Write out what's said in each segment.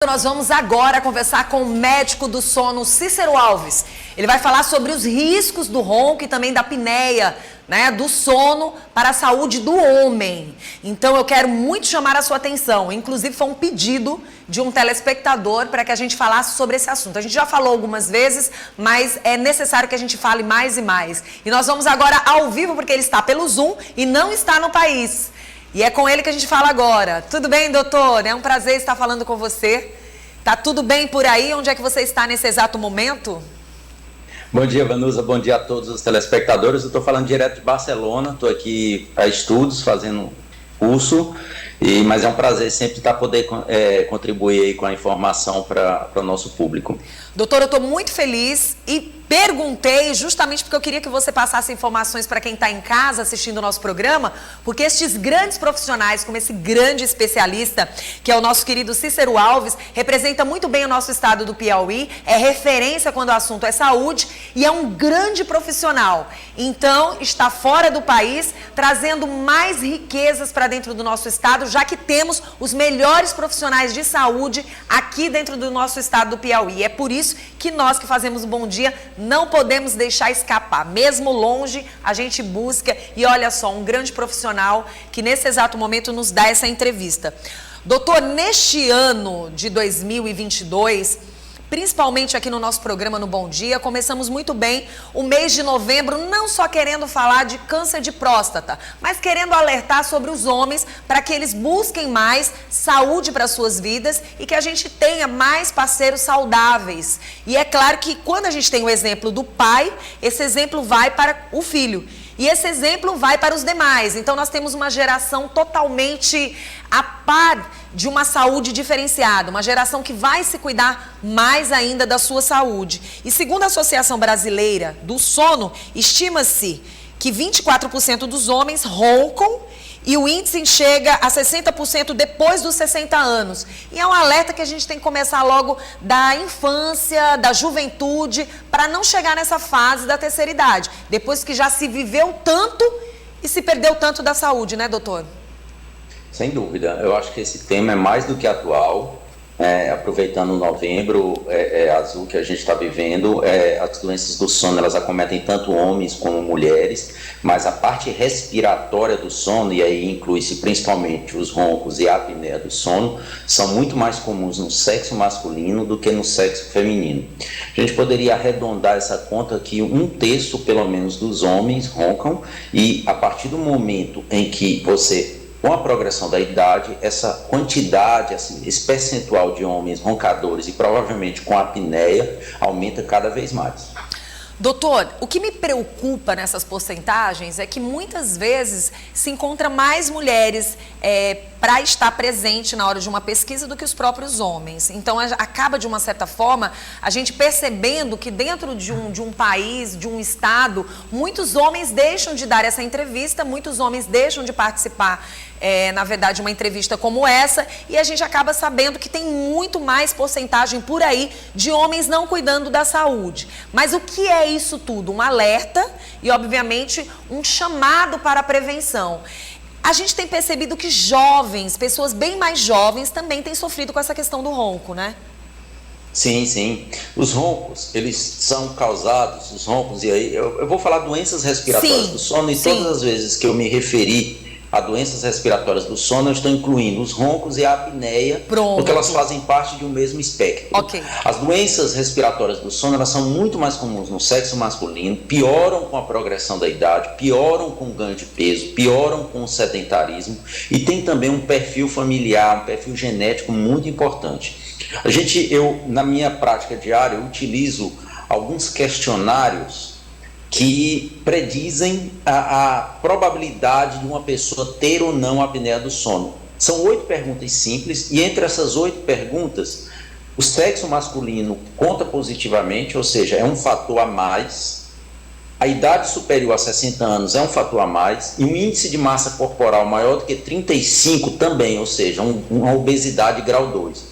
Nós vamos agora conversar com o médico do sono, Cícero Alves. Ele vai falar sobre os riscos do ronco e também da apneia, do sono para a saúde do homem. Então eu quero muito chamar a sua atenção. Inclusive foi um pedido de um telespectador para que a gente falasse sobre esse assunto. A gente já falou algumas vezes, mas é necessário que a gente fale mais e mais. E nós vamos agora ao vivo, porque ele está pelo Zoom e não está no país. E é com ele que a gente fala agora. Tudo bem, doutor? É um prazer estar falando com você. Tá tudo bem por aí? Onde é que você está nesse exato momento? Bom dia, Vanusa. Bom dia a todos os telespectadores. Eu estou falando direto de Barcelona. Estou aqui a estudos, fazendo curso. Mas é um prazer sempre estar poder contribuir aí com a informação para o nosso público. Doutor, eu estou muito feliz e perguntei justamente porque eu queria que você passasse informações para quem está em casa assistindo o nosso programa, porque estes grandes profissionais, como esse grande especialista, que é o nosso querido Cícero Alves, representa muito bem o nosso estado do Piauí, é referência quando o assunto é saúde e é um grande profissional. Então, está fora do país, trazendo mais riquezas para dentro do nosso estado, já que temos os melhores profissionais de saúde aqui dentro do nosso estado do Piauí. É por isso que nós que fazemos o Bom Dia não podemos deixar escapar. Mesmo longe, a gente busca e olha só, um grande profissional que nesse exato momento nos dá essa entrevista. Doutor, neste ano de 2022... principalmente aqui no nosso programa no Bom Dia, começamos muito bem o mês de novembro, não só querendo falar de câncer de próstata, mas querendo alertar sobre os homens para que eles busquem mais saúde para suas vidas e que a gente tenha mais parceiros saudáveis. E é claro que quando a gente tem o exemplo do pai, esse exemplo vai para o filho. E esse exemplo vai para os demais. Então, nós temos uma geração totalmente a par de uma saúde diferenciada, uma geração que vai se cuidar mais ainda da sua saúde. E segundo a Associação Brasileira do Sono, estima-se que 24% dos homens roncam e o índice chega a 60% depois dos 60 anos. E é um alerta que a gente tem que começar logo da infância, da juventude, para não chegar nessa fase da terceira idade, depois que já se viveu tanto e se perdeu tanto da saúde, né, doutor? Sem dúvida. Eu acho que esse tema é mais do que atual. Aproveitando o novembro azul que a gente está vivendo, as doenças do sono, elas acometem tanto homens como mulheres, mas a parte respiratória do sono, e aí inclui-se principalmente os roncos e a apneia do sono, são muito mais comuns no sexo masculino do que no sexo feminino. A gente poderia arredondar essa conta que 1/3 pelo menos dos homens roncam, e a partir do momento em que você, com a progressão da idade, essa quantidade, esse percentual de homens roncadores e provavelmente com apneia aumenta cada vez mais. Doutor, o que me preocupa nessas porcentagens é que muitas vezes se encontra mais mulheres para estar presente na hora de uma pesquisa do que os próprios homens. Então, acaba de uma certa forma a gente percebendo que dentro de um país, de um estado, muitos homens deixam de dar essa entrevista, muitos homens deixam de participar, na verdade, uma entrevista como essa, e a gente acaba sabendo que tem muito mais porcentagem por aí de homens não cuidando da saúde. Mas o que é isso tudo? Um alerta e, obviamente, um chamado para a prevenção. A gente tem percebido que jovens, pessoas bem mais jovens, também têm sofrido com essa questão do ronco, né? Sim, sim. Os roncos, eles são causados, os roncos, e aí eu vou falar doenças respiratórias do sono, e todas as vezes que eu me referi a doenças respiratórias do sono, eu estou incluindo os roncos e a apneia, porque elas fazem parte de um mesmo espectro. As doenças respiratórias do sono, elas são muito mais comuns no sexo masculino, pioram com a progressão da idade, pioram com o ganho de peso, pioram com o sedentarismo, e tem também um perfil familiar, um perfil genético muito importante. Eu, na minha prática diária, eu utilizo alguns questionários que predizem a probabilidade de uma pessoa ter ou não a apneia do sono. São 8 perguntas simples, e entre essas 8 perguntas, o sexo masculino conta positivamente, ou seja, é um fator a mais. A idade superior a 60 anos é um fator a mais, e um índice de massa corporal maior do que 35 também, ou seja, uma obesidade grau 2.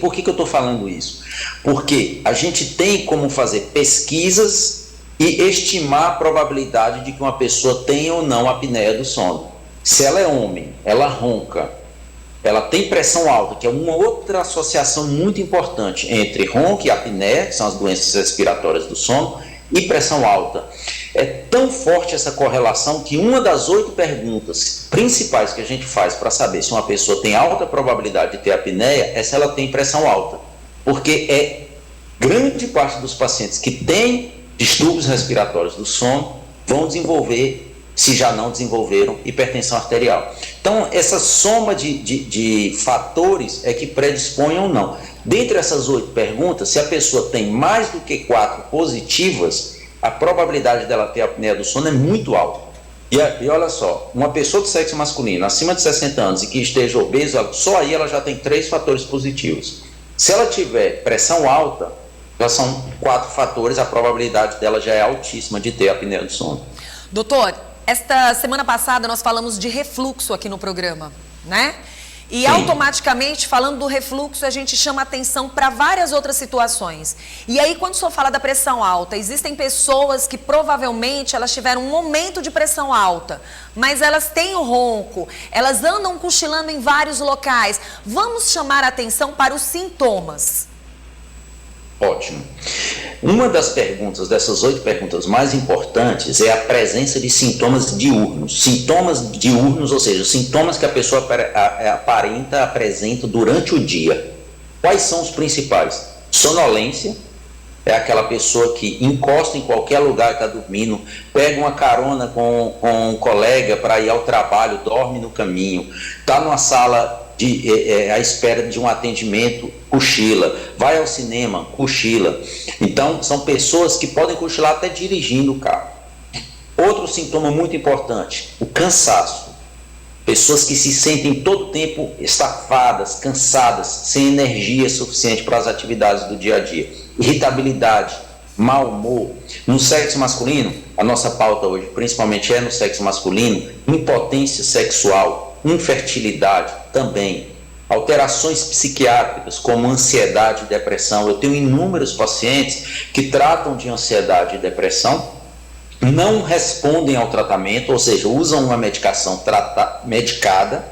Por que eu estou falando isso? Porque a gente tem como fazer pesquisas e estimar a probabilidade de que uma pessoa tenha ou não a apneia do sono. Se ela é homem, ela ronca ela tem pressão alta, que é uma outra associação muito importante entre ronco e apneia, que são as doenças respiratórias do sono, e pressão alta. É tão forte essa correlação que uma das 8 perguntas principais que a gente faz para saber se uma pessoa tem alta probabilidade de ter apneia é se ela tem pressão alta. Porque grande parte dos pacientes que têm distúrbios respiratórios do sono vão desenvolver, se já não desenvolveram, hipertensão arterial. Então, essa soma de fatores é que predispõem ou não. Dentre essas 8 perguntas, se a pessoa tem mais do que 4 positivas, a probabilidade dela ter apneia do sono é muito alta. E olha só, uma pessoa do sexo masculino acima de 60 anos e que esteja obesa, só aí ela já tem 3 fatores positivos. Se ela tiver pressão alta, já são 4 fatores, a probabilidade dela já é altíssima de ter apneia do sono. Doutor, esta semana passada nós falamos de refluxo aqui no programa, né? E automaticamente, falando do refluxo, a gente chama atenção para várias outras situações. E aí, quando o senhor fala da pressão alta, existem pessoas que provavelmente elas tiveram um momento de pressão alta, mas elas têm o ronco, elas andam cochilando em vários locais. Vamos chamar a atenção para os sintomas. Ótimo. Uma das perguntas, dessas 8 perguntas mais importantes, é a presença de sintomas diurnos. Sintomas diurnos, ou seja, sintomas que a pessoa apresenta durante o dia. Quais são os principais? Sonolência, é aquela pessoa que encosta em qualquer lugar que está dormindo, pega uma carona com um colega para ir ao trabalho, dorme no caminho, está numa sala à espera de um atendimento, cochila, vai ao cinema, cochila. Então, são pessoas que podem cochilar até dirigindo o carro. Outro sintoma muito importante, o cansaço. Pessoas que se sentem todo o tempo estafadas, cansadas, sem energia suficiente para as atividades do dia a dia. Irritabilidade, mau humor. No sexo masculino, a nossa pauta hoje principalmente é no sexo masculino, impotência sexual, infertilidade também, alterações psiquiátricas como ansiedade e depressão. Eu tenho inúmeros pacientes que tratam de ansiedade e depressão, não respondem ao tratamento, ou seja, usam uma medicação medicada,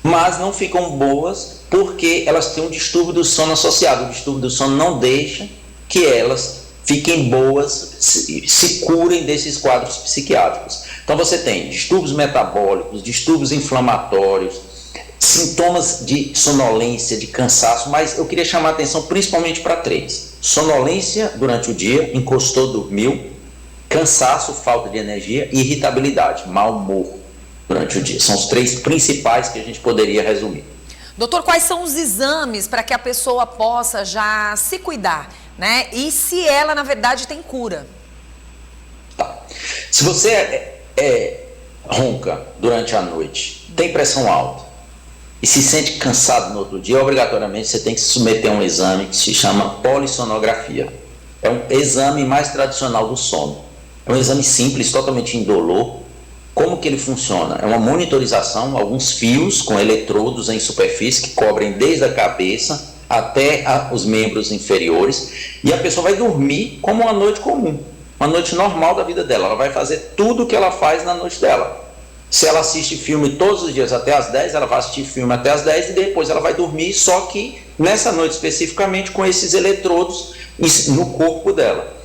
mas não ficam boas porque elas têm um distúrbio do sono associado. O distúrbio do sono não deixa que elas fiquem boas, se curem desses quadros psiquiátricos. Então você tem distúrbios metabólicos, distúrbios inflamatórios, sintomas de sonolência, de cansaço, mas eu queria chamar a atenção principalmente para 3. Sonolência durante o dia, encostou, dormiu, cansaço, falta de energia e irritabilidade, mau humor durante o dia. São os 3 principais que a gente poderia resumir. Doutor, quais são os exames para que a pessoa possa já se cuidar, né? E se ela, na verdade, tem cura? Tá. Se você ronca durante a noite, tem pressão alta e se sente cansado no outro dia, obrigatoriamente você tem que se submeter a um exame que se chama polissonografia. É um exame mais tradicional do sono. É um exame simples, totalmente indolor. Como que ele funciona? É uma monitorização, alguns fios com eletrodos em superfície que cobrem desde a cabeça até os membros inferiores, e a pessoa vai dormir como uma noite comum, uma noite normal da vida dela. Ela vai fazer tudo o que ela faz na noite dela. Se ela assiste filme todos os dias até as 10, ela vai assistir filme até as 10 e depois ela vai dormir, só que nessa noite especificamente com esses eletrodos no corpo dela.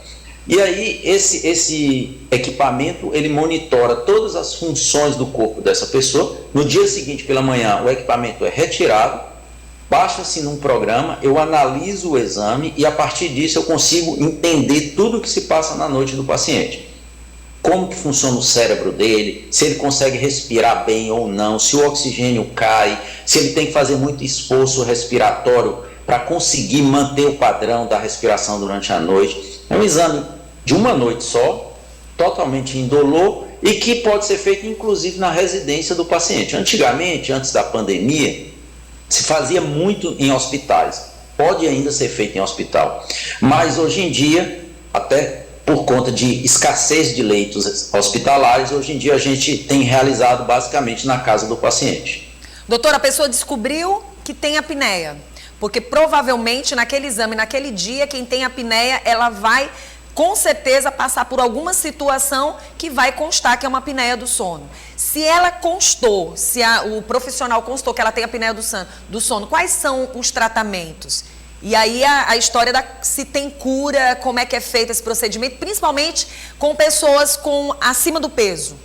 E aí esse equipamento, ele monitora todas as funções do corpo dessa pessoa. No dia seguinte, pela manhã, o equipamento é retirado, baixa-se num programa, eu analiso o exame e a partir disso eu consigo entender tudo o que se passa na noite do paciente. Como que funciona o cérebro dele, se ele consegue respirar bem ou não, se o oxigênio cai, se ele tem que fazer muito esforço respiratório para conseguir manter o padrão da respiração durante a noite. É um exame de uma noite só, totalmente indolor e que pode ser feito inclusive na residência do paciente. Antigamente, antes da pandemia, se fazia muito em hospitais, pode ainda ser feito em hospital, mas hoje em dia, até por conta de escassez de leitos hospitalares, hoje em dia a gente tem realizado basicamente na casa do paciente. Doutor, a pessoa descobriu que tem apneia, porque provavelmente naquele exame, naquele dia, quem tem apneia, ela vai com certeza passar por alguma situação que vai constar que é uma apneia do sono. Se ela constou, o profissional constou que ela tem apneia do sono, quais são os tratamentos? E aí a história se tem cura, como é que é feito esse procedimento, principalmente com pessoas acima do peso.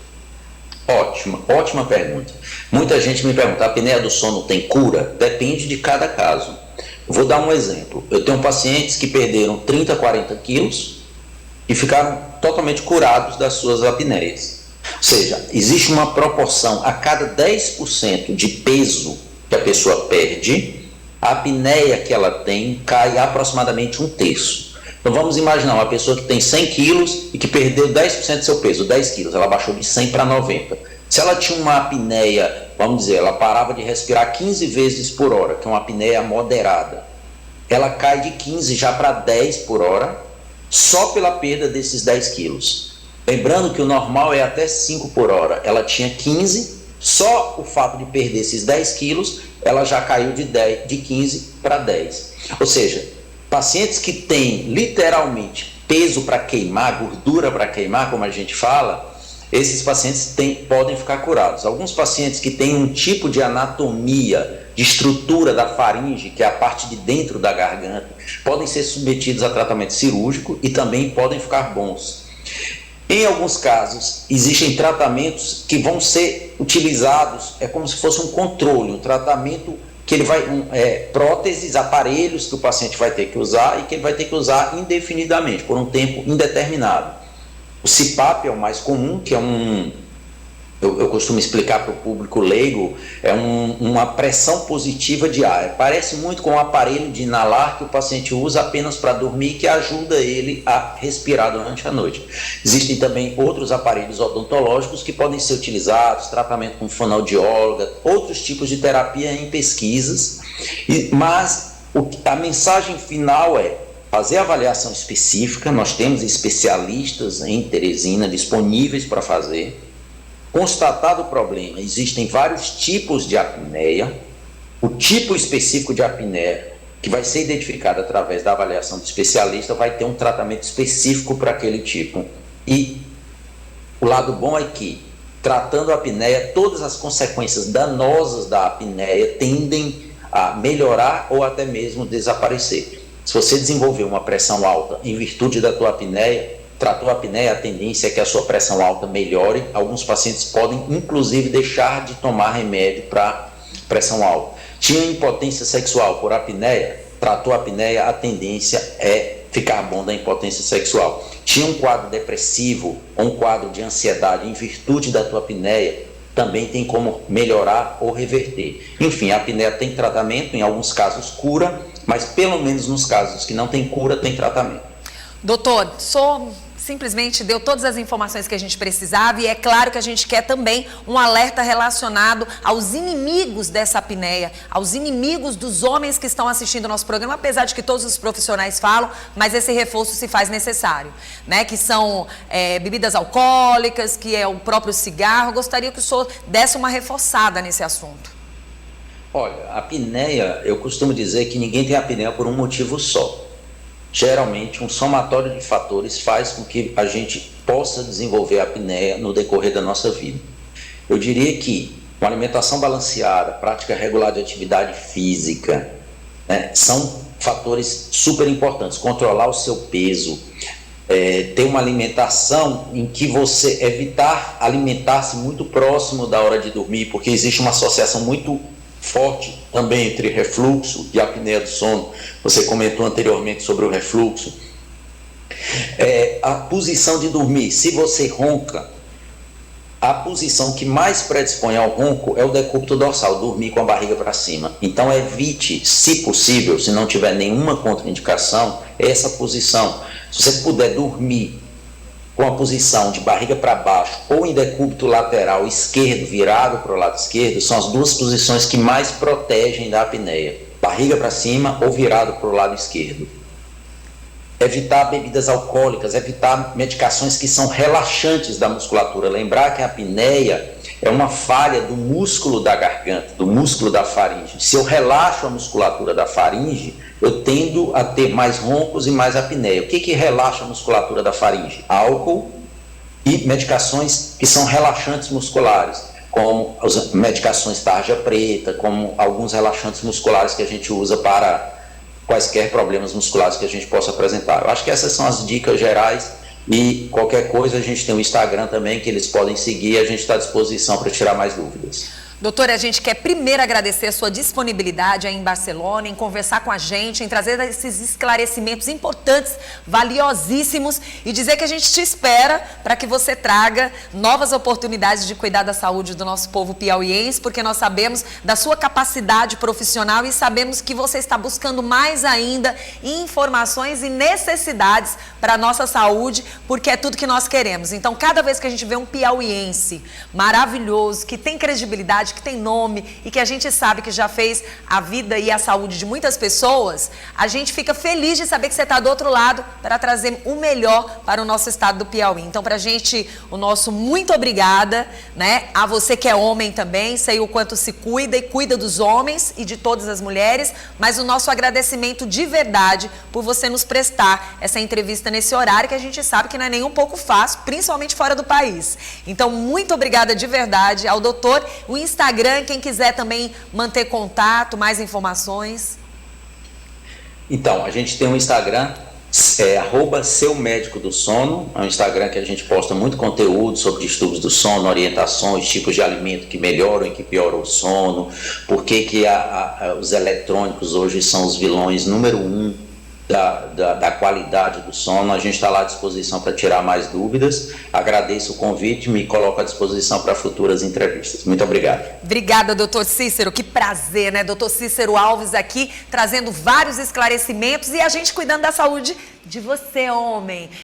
Ótima pergunta. Muita gente me pergunta, a apneia do sono tem cura? Depende de cada caso. Vou dar um exemplo. Eu tenho pacientes que perderam 30, 40 quilos e ficaram totalmente curados das suas apneias. Ou seja, existe uma proporção, a cada 10% de peso que a pessoa perde, a apneia que ela tem cai aproximadamente 1/3. Então vamos imaginar uma pessoa que tem 100 quilos e que perdeu 10% do seu peso, 10 quilos, ela baixou de 100 para 90. Se ela tinha uma apneia, vamos dizer, ela parava de respirar 15 vezes por hora, que é uma apneia moderada, ela cai de 15 já para 10 por hora, só pela perda desses 10 quilos. Lembrando que o normal é até 5 por hora, ela tinha 15, só o fato de perder esses 10 quilos, ela já caiu de 15 para 10. Ou seja, pacientes que têm literalmente peso para queimar, gordura para queimar, como a gente fala, esses pacientes podem ficar curados. Alguns pacientes que têm um tipo de anatomia, de estrutura da faringe, que é a parte de dentro da garganta, podem ser submetidos a tratamento cirúrgico e também podem ficar bons. Em alguns casos, existem tratamentos que vão ser utilizados, é como se fosse um controle, um tratamento que ele vai, próteses, aparelhos que o paciente vai ter que usar e que ele vai ter que usar indefinidamente, por um tempo indeterminado. O CPAP é o mais comum, que é eu costumo explicar para o público leigo, é uma pressão positiva de ar. Parece muito com um aparelho de inalar que o paciente usa apenas para dormir, que ajuda ele a respirar durante a noite. Existem também outros aparelhos odontológicos que podem ser utilizados, tratamento com fonoaudióloga, outros tipos de terapia em pesquisas, mas a mensagem final é fazer avaliação específica. Nós temos especialistas em Teresina disponíveis para fazer. Constatado o problema, existem vários tipos de apneia. O tipo específico de apneia, que vai ser identificado através da avaliação do especialista, vai ter um tratamento específico para aquele tipo. E o lado bom é que, tratando a apneia, todas as consequências danosas da apneia tendem a melhorar ou até mesmo desaparecer. Se você desenvolver uma pressão alta em virtude da tua apneia, tratou a apneia, a tendência é que a sua pressão alta melhore. Alguns pacientes podem, inclusive, deixar de tomar remédio para pressão alta. Tinha impotência sexual por apneia, tratou a apneia, a tendência é ficar bom da impotência sexual. Tinha um quadro depressivo ou um quadro de ansiedade em virtude da tua apneia, também tem como melhorar ou reverter. Enfim, a apneia tem tratamento, em alguns casos cura, mas pelo menos nos casos que não tem cura, tem tratamento. Doutor, simplesmente deu todas as informações que a gente precisava e é claro que a gente quer também um alerta relacionado aos inimigos dessa apneia, aos inimigos dos homens que estão assistindo o nosso programa, apesar de que todos os profissionais falam, mas esse reforço se faz necessário, né? Que são bebidas alcoólicas, que é o próprio cigarro. Gostaria que o senhor desse uma reforçada nesse assunto. Olha, a apneia, eu costumo dizer que ninguém tem apneia por um motivo só. Geralmente, um somatório de fatores faz com que a gente possa desenvolver a apneia no decorrer da nossa vida. Eu diria que uma alimentação balanceada, prática regular de atividade física, né, são fatores super importantes. Controlar o seu peso, ter uma alimentação em que você evitar alimentar-se muito próximo da hora de dormir, porque existe uma associação muito forte também entre refluxo e apneia do sono. Você comentou anteriormente sobre o refluxo. A posição de dormir, se você ronca, a posição que mais predispõe ao ronco é o decúbito dorsal, dormir com a barriga para cima. Então evite, se possível, se não tiver nenhuma contraindicação, essa posição. Se você puder dormir com a posição de barriga para baixo ou em decúbito lateral esquerdo, virado para o lado esquerdo, são as duas posições que mais protegem da apneia. Barriga para cima ou virado para o lado esquerdo. Evitar bebidas alcoólicas, evitar medicações que são relaxantes da musculatura. Lembrar que a apneia, é uma falha do músculo da garganta, do músculo da faringe. Se eu relaxo a musculatura da faringe, eu tendo a ter mais roncos e mais apneia. O que relaxa a musculatura da faringe? Álcool e medicações que são relaxantes musculares, como as medicações tarja preta, como alguns relaxantes musculares que a gente usa para quaisquer problemas musculares que a gente possa apresentar. Eu acho que essas são as dicas gerais, e qualquer coisa a gente tem um Instagram também que eles podem seguir, a gente está à disposição para tirar mais dúvidas. Doutora, a gente quer primeiro agradecer a sua disponibilidade aí em Barcelona, em conversar com a gente, em trazer esses esclarecimentos importantes, valiosíssimos, e dizer que a gente te espera para que você traga novas oportunidades de cuidar da saúde do nosso povo piauiense, porque nós sabemos da sua capacidade profissional e sabemos que você está buscando mais ainda informações e necessidades para a nossa saúde, porque é tudo que nós queremos. Então, cada vez que a gente vê um piauiense maravilhoso, que tem credibilidade, que tem nome e que a gente sabe que já fez a vida e a saúde de muitas pessoas, a gente fica feliz de saber que você está do outro lado para trazer o melhor para o nosso estado do Piauí. Então, para a gente, o nosso muito obrigada, né? A você que é homem também, sei o quanto se cuida e cuida dos homens e de todas as mulheres, mas o nosso agradecimento de verdade por você nos prestar essa entrevista nesse horário que a gente sabe que não é nem um pouco fácil, principalmente fora do país. Então, muito obrigada de verdade ao doutor. O Instagram, quem quiser também manter contato, mais informações. Então, a gente tem um Instagram, @SeuMédicoDoSono, é um Instagram que a gente posta muito conteúdo sobre distúrbios do sono, orientações, tipos de alimento que melhoram e que pioram o sono, por que os eletrônicos hoje são os vilões número 1 da qualidade do sono. A gente está lá à disposição para tirar mais dúvidas. Agradeço o convite e me coloco à disposição para futuras entrevistas. Muito obrigado. Obrigada, doutor Cícero. Que prazer, né? Doutor Cícero Alves aqui, trazendo vários esclarecimentos e a gente cuidando da saúde de você, homem.